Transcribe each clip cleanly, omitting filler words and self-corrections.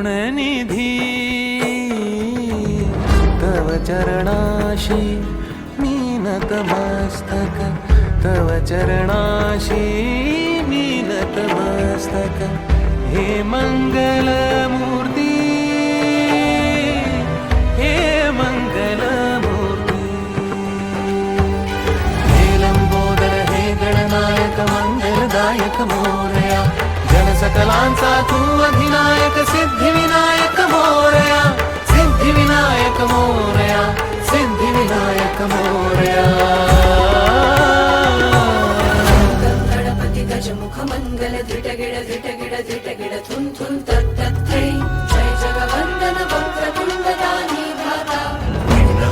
गुणनिधी तव चरणाशी मी नतमस्तक तव चरणाशी मी नतमस्तक हे मंगलमूर्ती हे मंगलमूर्ती हे लंबोदर हे गणनायक मंगलदायक मोरया जनसकलांचा तू अधिनायक सिद्धिविनायक मोरया सिद्धिविनायक मोरया सिद्धिविनायक मोरया गणपती गजमुख मंगल धिटगिड धिटगिड धिटगिड थुन थुन तत् तत् थै जय जगवंदन वक्रतुंड दानी धाता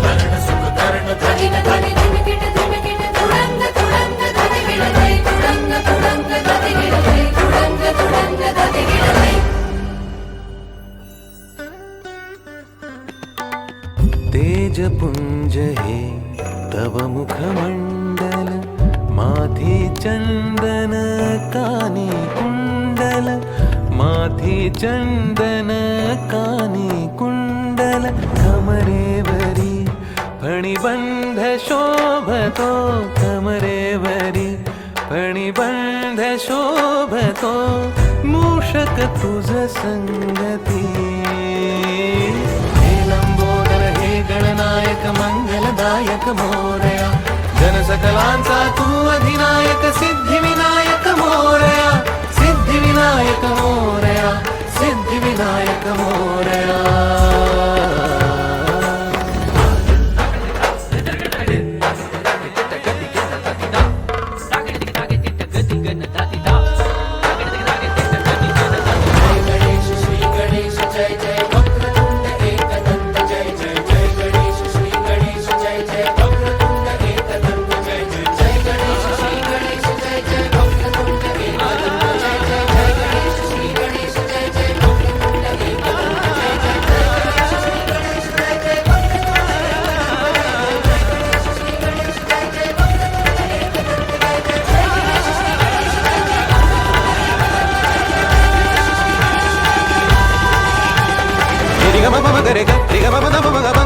वर्ण सुख कर्ण धनिन धनि धिमिकिट धिमिकिट तुडंग तुडंग धनिगिड धै तुडंग तुडंग धनिगिड धै तुडंग तुडंग धनिगिड धै तेजपुंज हे तव मुखमंडल माथी चंदन कानी कुंडल माथी चंदन कानी कुंडल कमरेवरी फणिबंध शोभतो कमरेवरी फणिबंध शोभतो मूषक तुझ संगती हे लंबोदर हे गणनायक मंगलदायक मोरया जनसकलांचा तू अधिनायक Siddhivinayak Morya Siddhivinayak Morya Siddhivinayak Morya Riga mama gare ga riga mama na mama ga